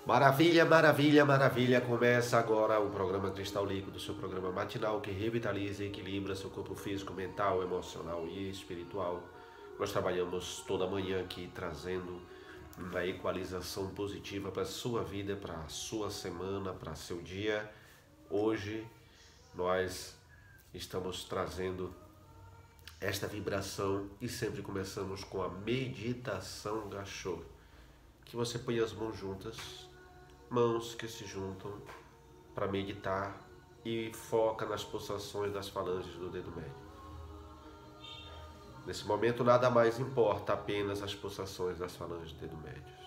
Maravilha, maravilha, maravilha! Começa agora o programa Cristal Líquido, seu programa matinal que revitaliza e equilibra seu corpo físico, mental, emocional e espiritual. Nós trabalhamos toda manhã aqui trazendo uma equalização positiva para a sua vida, para a sua semana, para seu dia. Hoje nós estamos trazendo esta vibração e sempre começamos com a meditação Gachô. Que você põe as mãos juntas, mãos que se juntam para meditar e foca nas pulsações das falanges do dedo médio. Nesse momento nada mais importa, apenas as pulsações das falanges do dedo médio.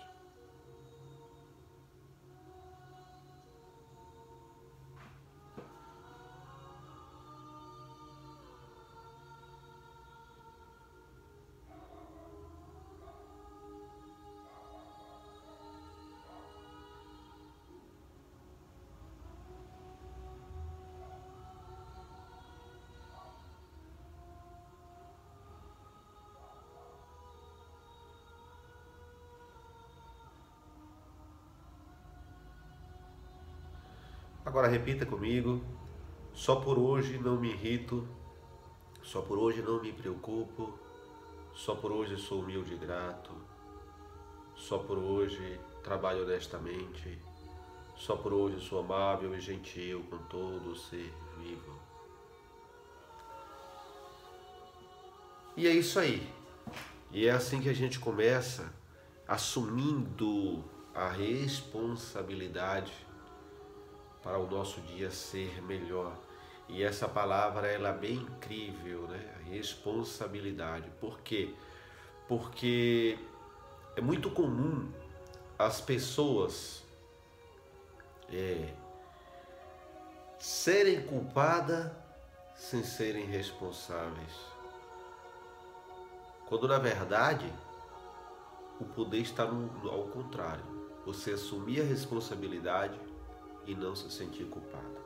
Agora repita comigo: só por hoje não me irrito, só por hoje não me preocupo, só por hoje sou humilde e grato, só por hoje trabalho honestamente, só por hoje sou amável e gentil com todo ser vivo. E é isso aí. E é assim que a gente começa, assumindo a responsabilidade para o nosso dia ser melhor. E essa palavra, ela é bem incrível, né? A responsabilidade. Por quê? Porque é muito comum as pessoas serem culpadas sem serem responsáveis. Quando na verdade o poder está ao contrário. Você assumir a responsabilidade e não se sentir culpado.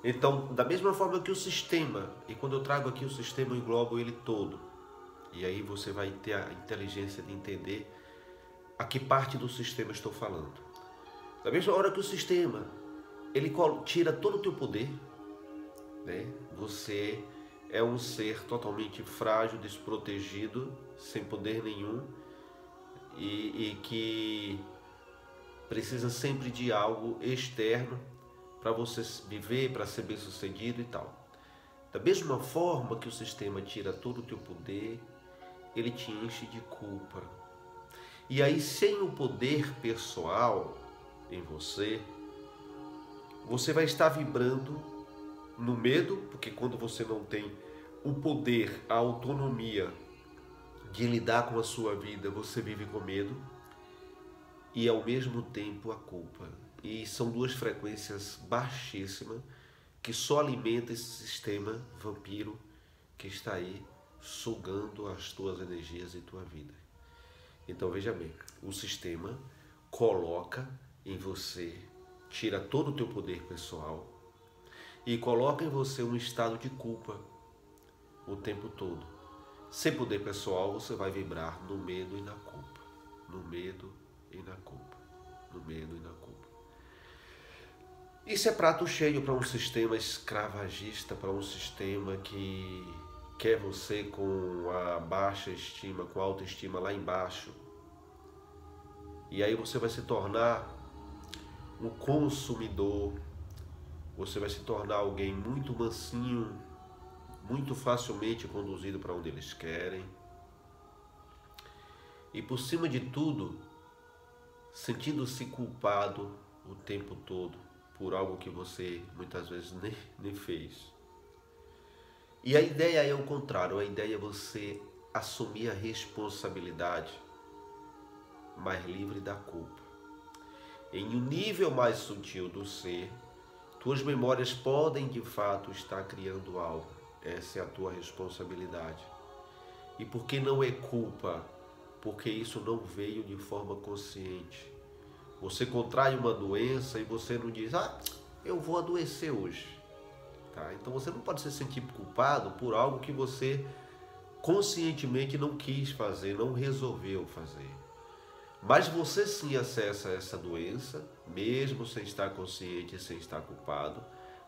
Então, da mesma forma que o sistema, e quando eu trago aqui o sistema, eu englobo ele todo. E aí você vai ter a inteligência de entender a que parte do sistema estou falando. Da mesma hora que o sistema, ele tira todo o teu poder, né? Você é um ser totalmente frágil, desprotegido, sem poder nenhum, e que precisa sempre de algo externo para você viver, para ser bem sucedido e tal. Da mesma forma que o sistema tira todo o teu poder, ele te enche de culpa. E aí, sem o poder pessoal em você, você vai estar vibrando no medo, porque quando você não tem o poder, a autonomia de lidar com a sua vida, você vive com medo. E ao mesmo tempo a culpa. E são duas frequências baixíssimas que só alimentam esse sistema vampiro que está aí sugando as tuas energias e tua vida. Então veja bem, o sistema coloca em você, tira todo o teu poder pessoal e coloca em você um estado de culpa o tempo todo. Sem poder pessoal, você vai vibrar no medo e na culpa. No medo e na culpa, no medo e na culpa. Isso é prato cheio para um sistema escravagista, para um sistema que quer você com a baixa estima, com a autoestima lá embaixo. E aí você vai se tornar um consumidor, você vai se tornar alguém muito mansinho, muito facilmente conduzido para onde eles querem. E por cima de tudo, sentindo-se culpado o tempo todo por algo que você muitas vezes nem fez. E a ideia é o contrário, a ideia é você assumir a responsabilidade, mais livre da culpa. Em um nível mais sutil do ser, tuas memórias podem de fato estar criando algo. Essa é a tua responsabilidade. E por que não é culpa? Porque isso não veio de forma consciente. Você contrai uma doença e você não diz, eu vou adoecer hoje. Tá? Então você não pode se sentir culpado por algo que você conscientemente não quis fazer, não resolveu fazer. Mas você sim acessa essa doença, mesmo sem estar consciente, sem estar culpado.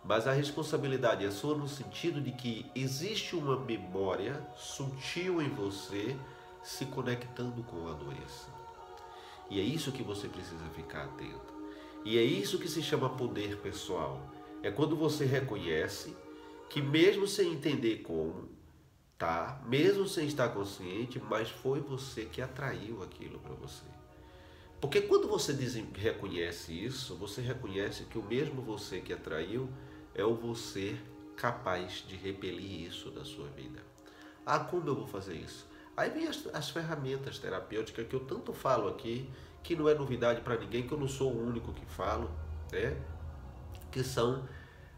Mas a responsabilidade é sua no sentido de que existe uma memória sutil em você se conectando com a doença. E é isso que você precisa ficar atento. E é isso que se chama poder pessoal. É quando você reconhece que mesmo sem entender como, tá? Mesmo sem estar consciente, mas foi você que atraiu aquilo para você. Porque quando você reconhece isso, você reconhece que o mesmo você que atraiu é o você capaz de repelir isso da sua vida. Ah, como eu vou fazer isso? Aí vem as ferramentas terapêuticas que eu tanto falo aqui, que não é novidade para ninguém, que eu não sou o único que falo, né? Que são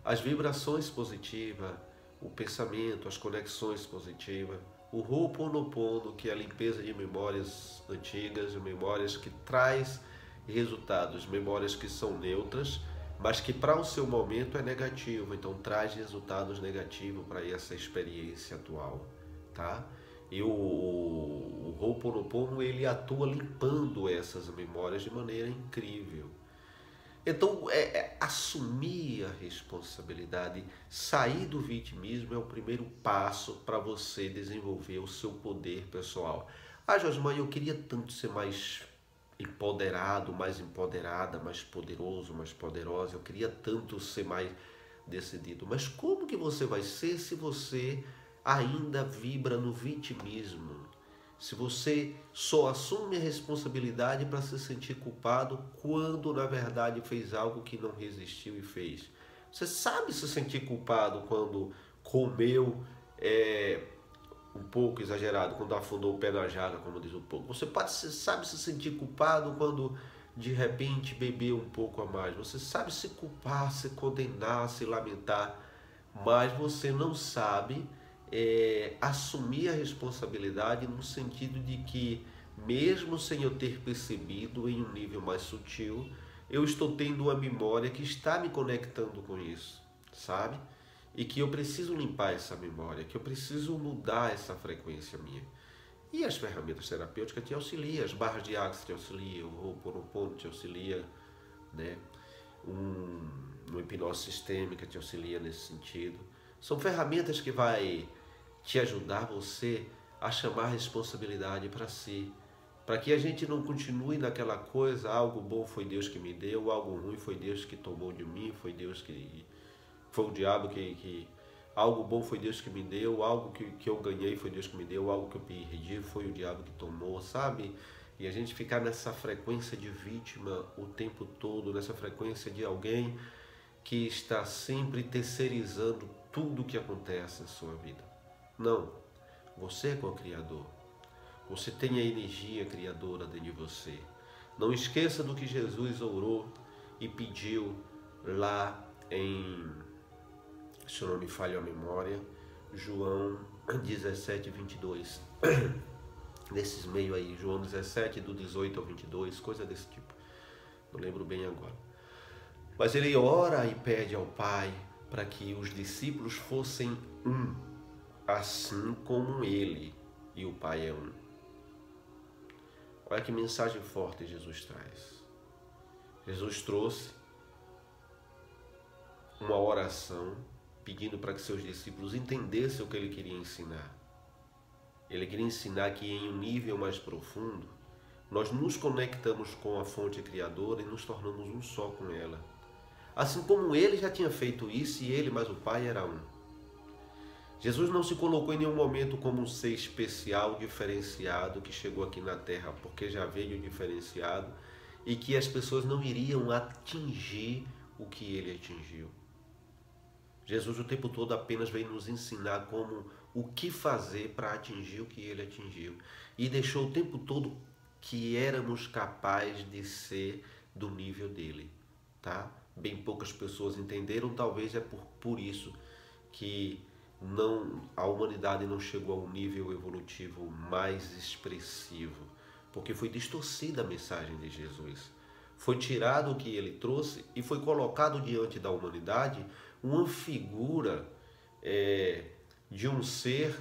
as vibrações positivas, o pensamento, as conexões positivas, o Ho'oponopono, que é a limpeza de memórias antigas, memórias que traz resultados, memórias que são neutras, mas que para o seu momento é negativo, então traz resultados negativos para essa experiência atual, tá? E o Ho'oponopono, ele atua limpando essas memórias de maneira incrível. Então, assumir a responsabilidade, sair do vitimismo é o primeiro passo para você desenvolver o seu poder pessoal. Ah, Josmar, eu queria tanto ser mais empoderado, mais empoderada, mais poderoso, mais poderosa, eu queria tanto ser mais decidido. Mas como que você vai ser se você ainda vibra no vitimismo? Se você só assume a responsabilidade para se sentir culpado quando na verdade fez algo que não resistiu e fez. Você sabe se sentir culpado quando comeu um pouco exagerado, quando afundou o pé na jaca, como diz o povo. Você sabe se sentir culpado quando de repente bebeu um pouco a mais. Você sabe se culpar, se condenar, se lamentar, mas você não sabe assumir a responsabilidade no sentido de que, mesmo sem eu ter percebido em um nível mais sutil, eu estou tendo uma memória que está me conectando com isso, sabe? E que eu preciso limpar essa memória, que eu preciso mudar essa frequência minha. E as ferramentas terapêuticas te auxiliam, as barras de Access te auxiliam, o Ho'oponopono te auxilia, né? Uma hipnose sistêmica te auxilia nesse sentido. São ferramentas que vai te ajudar você a chamar a responsabilidade para si, para que a gente não continue naquela coisa, algo bom foi Deus que me deu, algo ruim foi Deus que tomou de mim, foi o diabo que algo bom foi Deus que me deu, algo que eu ganhei foi Deus que me deu, algo que eu perdi foi o diabo que tomou, sabe? E a gente ficar nessa frequência de vítima o tempo todo, nessa frequência de alguém que está sempre terceirizando tudo o que acontece na sua vida. Não, você é co-criador. Você tem a energia criadora dentro de você. Não esqueça do que Jesus orou e pediu lá em, se eu não me falha a memória, João 17, 22. Nesses meios aí, João 17, do 18 ao 22, coisa desse tipo. Não lembro bem agora. Mas ele ora e pede ao Pai para que os discípulos fossem um, assim como ele e o Pai é um. Olha que mensagem forte Jesus traz. Jesus trouxe uma oração pedindo para que seus discípulos entendessem o que ele queria ensinar. Ele queria ensinar que em um nível mais profundo, nós nos conectamos com a fonte criadora e nos tornamos um só com ela. Assim como ele já tinha feito isso e ele mais o Pai era um. Jesus não se colocou em nenhum momento como um ser especial, diferenciado, que chegou aqui na Terra porque já veio diferenciado e que as pessoas não iriam atingir o que ele atingiu. Jesus o tempo todo apenas veio nos ensinar o que fazer para atingir o que ele atingiu. E deixou o tempo todo que éramos capazes de ser do nível dele, tá? Bem poucas pessoas entenderam, talvez é por isso que a humanidade não chegou a um nível evolutivo mais expressivo, porque foi distorcida a mensagem de Jesus. Foi tirado o que ele trouxe e foi colocado diante da humanidade uma figura de um ser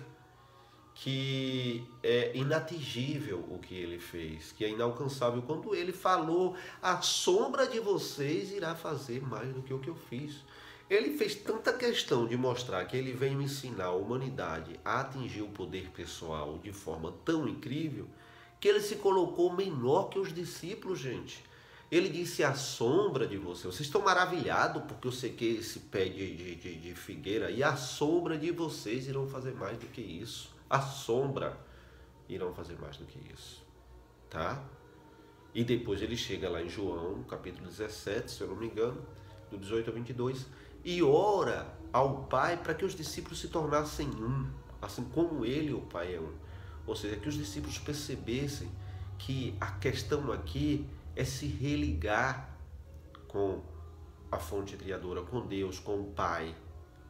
que é inatingível o que ele fez, que é inalcançável. Quando ele falou, a sombra de vocês irá fazer mais do que o que eu fiz. Ele fez tanta questão de mostrar que ele veio ensinar a humanidade a atingir o poder pessoal de forma tão incrível, que ele se colocou menor que os discípulos, gente. Ele disse, a sombra de vocês. Vocês estão maravilhados porque eu sequei esse pé de figueira, e a sombra de vocês irão fazer mais do que isso. A sombra irão fazer mais do que isso, tá? E depois ele chega lá em João, capítulo 17, se eu não me engano, do 18 ao 22, e ora ao Pai para que os discípulos se tornassem um, assim como ele e o Pai é um. Ou seja, que os discípulos percebessem que a questão aqui é se religar com a fonte criadora, com Deus, com o Pai,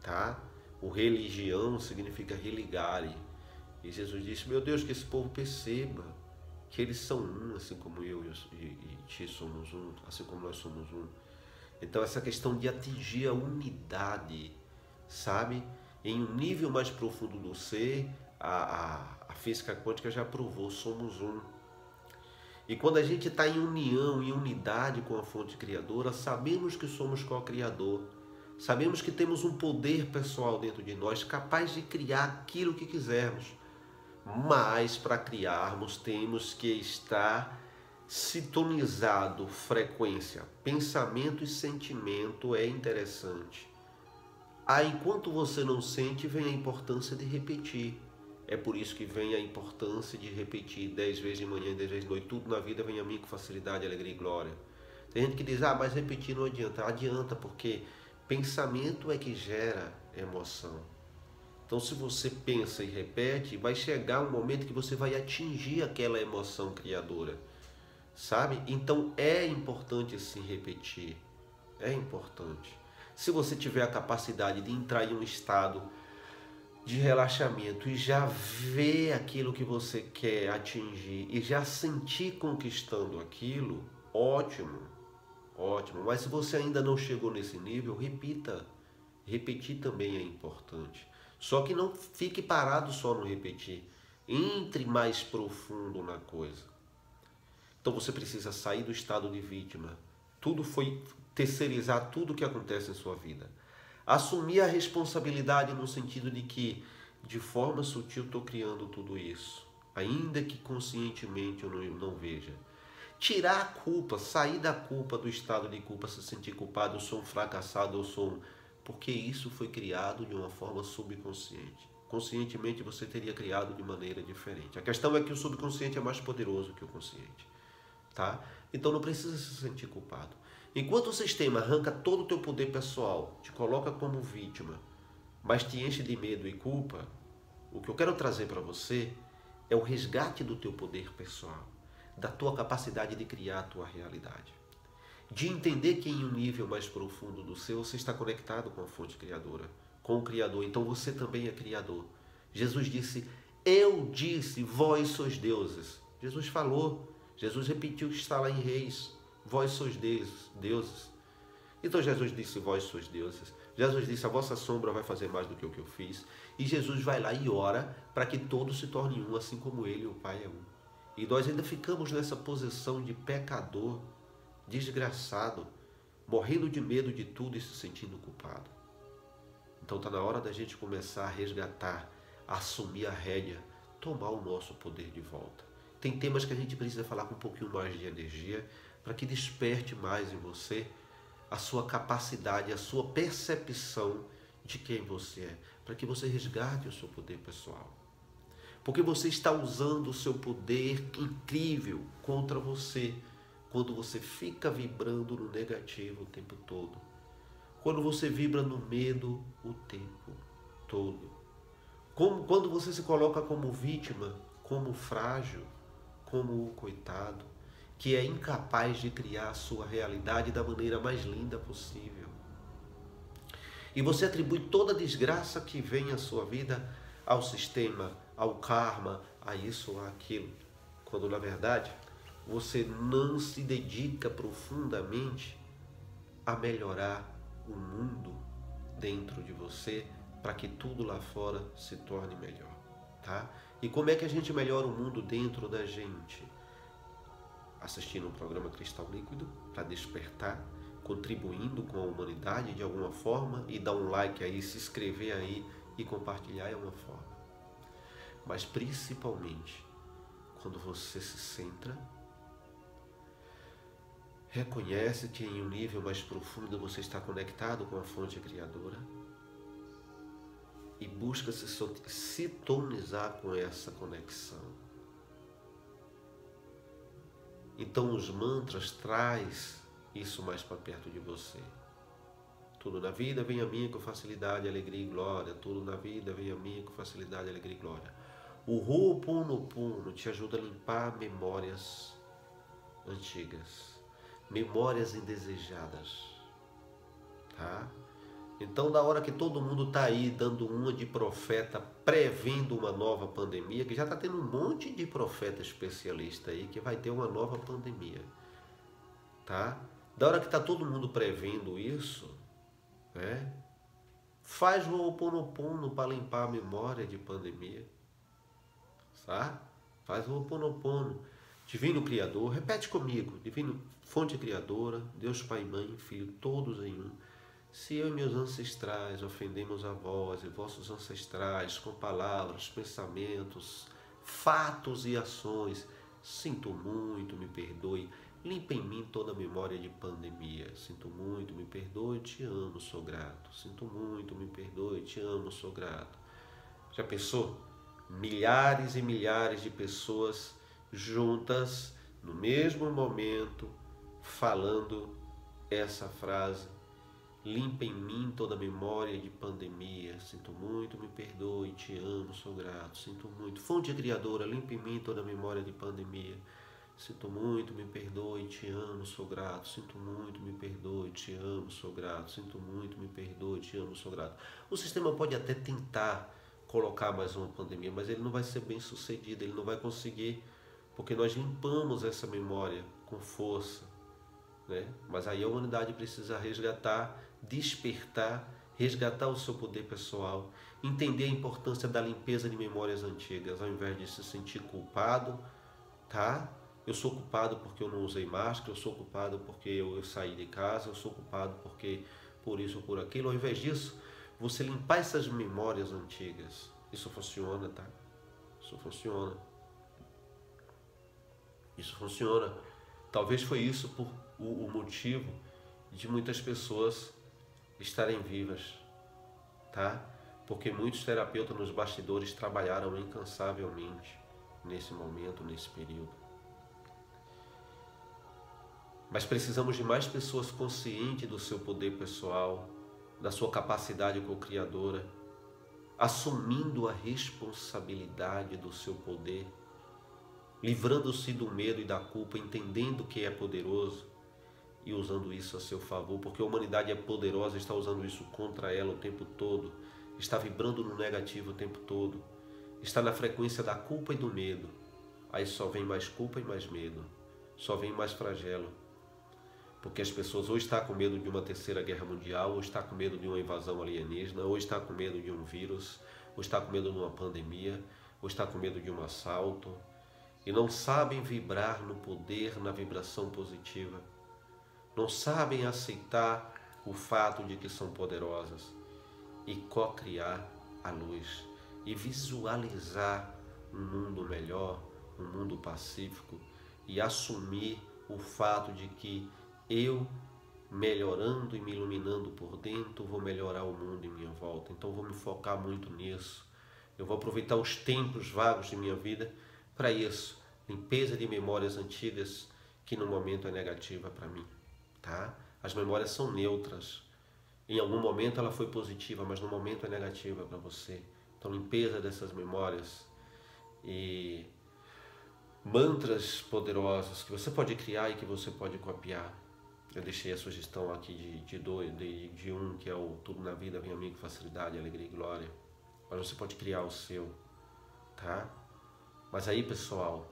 tá? O religião significa religar. E Jesus disse, meu Deus, que esse povo perceba que eles são um, assim como eu e ti somos um, assim como nós somos um. Então essa questão de atingir a unidade, sabe? Em um nível mais profundo do ser, a física quântica já provou, somos um. E quando a gente está em união, em unidade com a fonte criadora, sabemos que somos co-criador. Sabemos que temos um poder pessoal dentro de nós, capaz de criar aquilo que quisermos. Mas para criarmos temos que estar sintonizado, frequência, pensamento e sentimento é interessante. Enquanto você não sente, vem a importância de repetir. É por isso que vem a importância de repetir 10 vezes de manhã e 10 vezes de noite. Tudo na vida vem a mim com facilidade, alegria e glória. Tem gente que diz, mas repetir não adianta. Adianta, porque pensamento é que gera emoção. Então, se você pensa e repete, vai chegar um momento que você vai atingir aquela emoção criadora, sabe? Então, é importante se repetir, é importante. Se você tiver a capacidade de entrar em um estado de relaxamento e já ver aquilo que você quer atingir e já sentir conquistando aquilo, ótimo, ótimo. Mas se você ainda não chegou nesse nível, repita. Repetir também é importante. Só que não fique parado só no repetir. Entre mais profundo na coisa. Então você precisa sair do estado de vítima. Tudo foi terceirizar tudo o que acontece em sua vida. Assumir a responsabilidade no sentido de que, de forma sutil, estou criando tudo isso. Ainda que conscientemente eu não veja. Tirar a culpa, sair da culpa, do estado de culpa, se sentir culpado, eu sou um fracassado, eu sou um... Porque isso foi criado de uma forma subconsciente. Conscientemente você teria criado de maneira diferente. A questão é que o subconsciente é mais poderoso que o consciente, tá? Então não precisa se sentir culpado. Enquanto o sistema arranca todo o teu poder pessoal, te coloca como vítima, mas te enche de medo e culpa, o que eu quero trazer para você é o resgate do teu poder pessoal, da tua capacidade de criar a tua realidade. De entender que em um nível mais profundo do seu, você está conectado com a fonte criadora, com o Criador, então você também é Criador. Jesus disse, eu disse, vós sois deuses. Jesus falou, Jesus repetiu que está lá em Reis, vós sois deuses. Então Jesus disse, vós sois deuses. Jesus disse, a vossa sombra vai fazer mais do que o que eu fiz. E Jesus vai lá e ora para que todos se tornem um, assim como ele e o Pai é um. E nós ainda ficamos nessa posição de pecador, desgraçado, morrendo de medo de tudo e se sentindo culpado. Então está na hora da gente começar a resgatar, a assumir a rédea, tomar o nosso poder de volta. Tem temas que a gente precisa falar com um pouquinho mais de energia para que desperte mais em você a sua capacidade, a sua percepção de quem você é, para que você resgate o seu poder pessoal. Porque você está usando o seu poder incrível contra você, quando você fica vibrando no negativo o tempo todo. Quando você vibra no medo o tempo todo. Quando você se coloca como vítima, como frágil, como o coitado, que é incapaz de criar a sua realidade da maneira mais linda possível. E você atribui toda a desgraça que vem à sua vida ao sistema, ao karma, a isso ou aquilo. Quando na verdade você não se dedica profundamente a melhorar o mundo dentro de você para que tudo lá fora se torne melhor, tá? E como é que a gente melhora o mundo dentro da gente? Assistindo o programa Cristal Líquido para despertar, contribuindo com a humanidade de alguma forma, e dar um like aí, se inscrever aí e compartilhar é uma forma. Mas principalmente quando você se centra, reconhece que em um nível mais profundo você está conectado com a fonte criadora e busca se sintonizar com essa conexão. Então os mantras traz isso mais para perto de você. Tudo na vida vem a mim com facilidade, alegria e glória. Tudo na vida vem a mim com facilidade, alegria e glória. O Ho'oponopono te ajuda a limpar memórias antigas, memórias indesejadas, tá? Então, da hora que todo mundo está aí dando uma de profeta, prevendo uma nova pandemia, que já está tendo um monte de profeta especialista aí que vai ter uma nova pandemia, tá? Da hora que está todo mundo prevendo isso, né? Faz o Ho'oponopono para limpar a memória de pandemia, tá? Faz o Ho'oponopono. Divino Criador, repete comigo, Divino Fonte Criadora, Deus Pai, Mãe, Filho, todos em um. Se eu e meus ancestrais ofendemos a vós e vossos ancestrais com palavras, pensamentos, fatos e ações, sinto muito, me perdoe, limpa em mim toda a memória de pandemia. Sinto muito, me perdoe, te amo, sou grato. Sinto muito, me perdoe, te amo, sou grato. Já pensou? Milhares e milhares de pessoas juntas, no mesmo momento, falando essa frase. Limpa em mim toda a memória de pandemia. Sinto muito, me perdoe, te amo, sou grato. Sinto muito. Fonte Criadora, limpa em mim toda a memória de pandemia. Sinto muito, me perdoe, te amo, sou grato. Sinto muito, me perdoe, te amo, sou grato. Sinto muito, me perdoe, te amo, sou grato. O sistema pode até tentar colocar mais uma pandemia, mas ele não vai ser bem sucedido, ele não vai conseguir, porque nós limpamos essa memória com força, né? Mas aí a humanidade precisa resgatar, despertar, resgatar o seu poder pessoal, entender a importância da limpeza de memórias antigas, ao invés de se sentir culpado, tá? Eu sou culpado porque eu não usei máscara, eu sou culpado porque eu saí de casa, eu sou culpado porque por isso ou por aquilo. Ao invés disso, você limpar essas memórias antigas. Isso funciona, tá? Isso funciona. Isso funciona. Talvez foi isso o motivo de muitas pessoas estarem vivas, tá? Porque muitos terapeutas nos bastidores trabalharam incansavelmente nesse momento, nesse período. Mas precisamos de mais pessoas conscientes do seu poder pessoal, da sua capacidade co-criadora, assumindo a responsabilidade do seu poder, livrando-se do medo e da culpa, entendendo que é poderoso e usando isso a seu favor, porque a humanidade é poderosa, está usando isso contra ela o tempo todo, está vibrando no negativo o tempo todo, está na frequência da culpa e do medo. Aí só vem mais culpa e mais medo, só vem mais flagelo, porque as pessoas ou estão com medo de uma terceira guerra mundial, ou estão com medo de uma invasão alienígena, ou estão com medo de um vírus, ou estão com medo de uma pandemia, ou estão com medo de um assalto, e não sabem vibrar no poder, na vibração positiva, não sabem aceitar o fato de que são poderosas e co-criar a luz e visualizar um mundo melhor, um mundo pacífico, e assumir o fato de que eu, melhorando e me iluminando por dentro, vou melhorar o mundo em minha volta. Então vou me focar muito nisso. Eu vou aproveitar os tempos vagos de minha vida para isso. Limpeza de memórias antigas que no momento é negativa para mim, tá? As memórias são neutras. Em algum momento ela foi positiva, mas no momento é negativa para você. Então limpeza dessas memórias e mantras poderosos que você pode criar e que você pode copiar. Eu deixei a sugestão aqui de um que é o Tudo na Vida Vem a Mim com Facilidade, Alegria e Glória. Mas você pode criar o seu, tá? Mas aí, pessoal,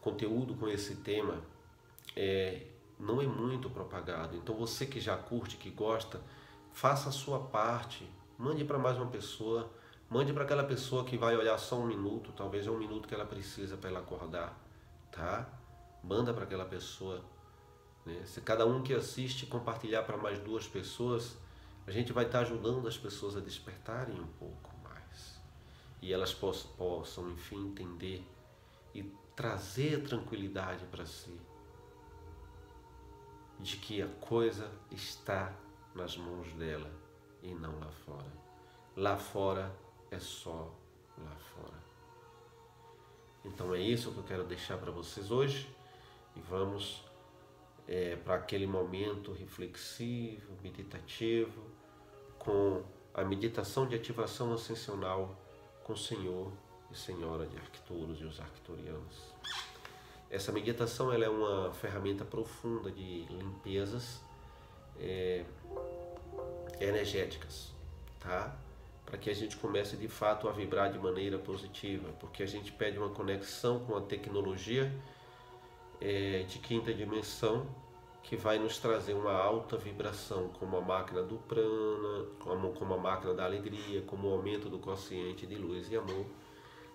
conteúdo com esse tema não é muito propagado. Então você que já curte, que gosta, faça a sua parte, mande para mais uma pessoa, Mande para aquela pessoa que vai olhar só 1 minuto, talvez é 1 minuto que ela precisa para ela acordar, tá? Manda para aquela pessoa, né? Se cada um que assiste compartilhar para mais 2 pessoas, a gente vai estar ajudando as pessoas a despertarem um pouco mais. E elas possam, enfim, entender e trazer tranquilidade para si, de que a coisa está nas mãos dela e não lá fora. Lá fora é só lá fora. Então é isso que eu quero deixar para vocês hoje. E vamos para aquele momento reflexivo, meditativo, com a meditação de ativação ascensional com o Senhor e Senhora de Arcturus e os arcturianos. Essa meditação ela é uma ferramenta profunda de limpezas energéticas, tá? Para que a gente comece de fato a vibrar de maneira positiva, porque a gente pede uma conexão com a tecnologia de 5ª dimensão, que vai nos trazer uma alta vibração, como a máquina do prana, como a máquina da alegria, como o aumento do quociente de luz e amor,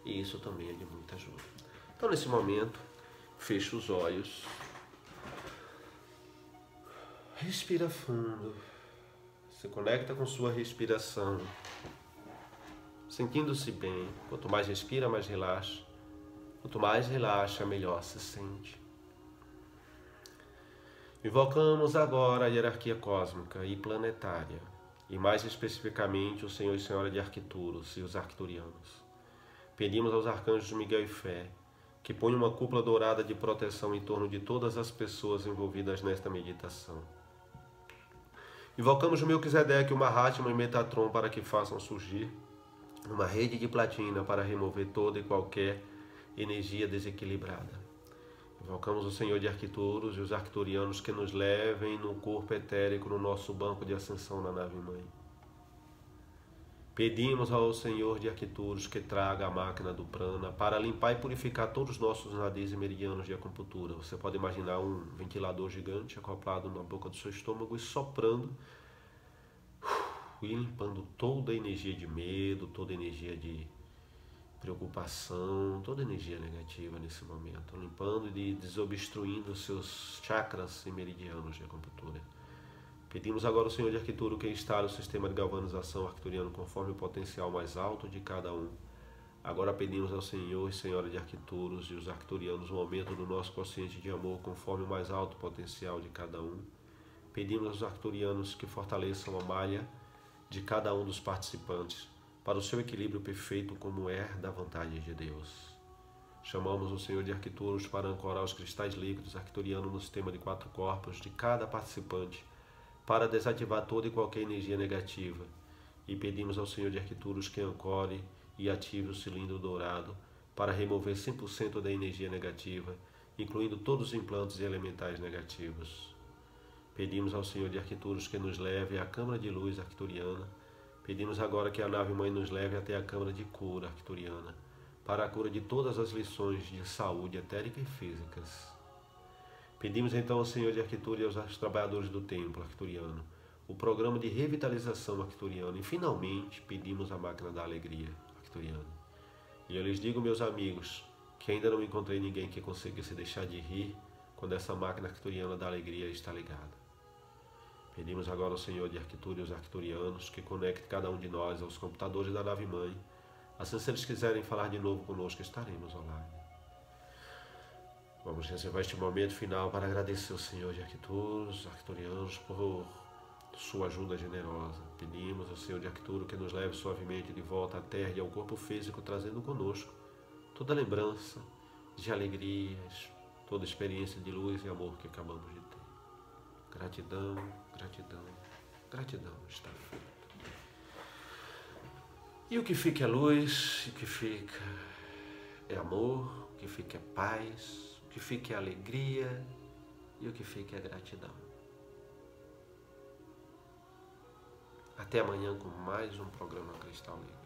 e isso também é de muita ajuda. Então nesse momento, feche os olhos, respira fundo, se conecta com sua respiração, sentindo-se bem. Quanto mais respira, mais relaxa. Quanto mais relaxa, melhor se sente. Invocamos agora a hierarquia cósmica e planetária, e mais especificamente o Senhor e Senhora de Arcturus e os arcturianos. Pedimos aos arcanjos Miguel e Fé que ponham uma cúpula dourada de proteção em torno de todas as pessoas envolvidas nesta meditação. Invocamos o Melquisedeque, o Mahatma e Metatron para que façam surgir uma rede de platina para remover toda e qualquer energia desequilibrada. Invocamos o Senhor de Arcturus e os arcturianos que nos levem no corpo etérico no nosso banco de ascensão na nave-mãe. Pedimos ao Senhor de Arcturus que traga a máquina do prana para limpar e purificar todos os nossos nadis e meridianos de acupuntura. Você pode imaginar um ventilador gigante acoplado na boca do seu estômago e soprando e limpando toda a energia de medo, toda a energia de preocupação, toda energia negativa nesse momento, limpando e desobstruindo os seus chakras e meridianos de acupuntura. Pedimos agora ao Senhor de Arcturus que instale o sistema de galvanização arcturiano conforme o potencial mais alto de cada um. Agora pedimos ao Senhor e Senhora de Arcturus e os arcturianos um aumento do nosso consciente de amor conforme o mais alto potencial de cada um. Pedimos aos arcturianos que fortaleçam a malha de cada um dos participantes para o seu equilíbrio perfeito como é da vontade de Deus. Chamamos o Senhor de Arcturus para ancorar os cristais líquidos arcturianos no sistema de 4 corpos de cada participante, para desativar toda e qualquer energia negativa. E pedimos ao Senhor de Arcturus que ancore e ative o cilindro dourado para remover 100% da energia negativa, incluindo todos os implantes e elementais negativos. Pedimos ao Senhor de Arcturus que nos leve à Câmara de Luz arcturiana. Pedimos agora que a nave-mãe nos leve até a Câmara de Cura arcturiana, para a cura de todas as lições de saúde etérica e físicas. Pedimos então ao Senhor de Arcturus e aos trabalhadores do templo arcturiano o programa de revitalização arcturiana e finalmente pedimos a máquina da alegria arcturiana. E eu lhes digo, meus amigos, que ainda não encontrei ninguém que consiga se deixar de rir quando essa máquina arcturiana da alegria está ligada. Pedimos agora ao Senhor de Arcturus e os arcturianos que conecte cada um de nós aos computadores da nave-mãe. Assim, se eles quiserem falar de novo conosco, estaremos online. Vamos reservar este momento final para agradecer ao Senhor de Arcturus, os arcturianos, por sua ajuda generosa. Pedimos ao Senhor de Arcturus que nos leve suavemente de volta à Terra e ao corpo físico, trazendo conosco toda lembrança de alegrias, toda experiência de luz e amor que acabamos de ter. Gratidão, gratidão, gratidão está feito. E o que fica é luz, o que fica é amor, o que fica é paz, o que fica é alegria e o que fica é gratidão. Até amanhã com mais um programa Cristal Livre.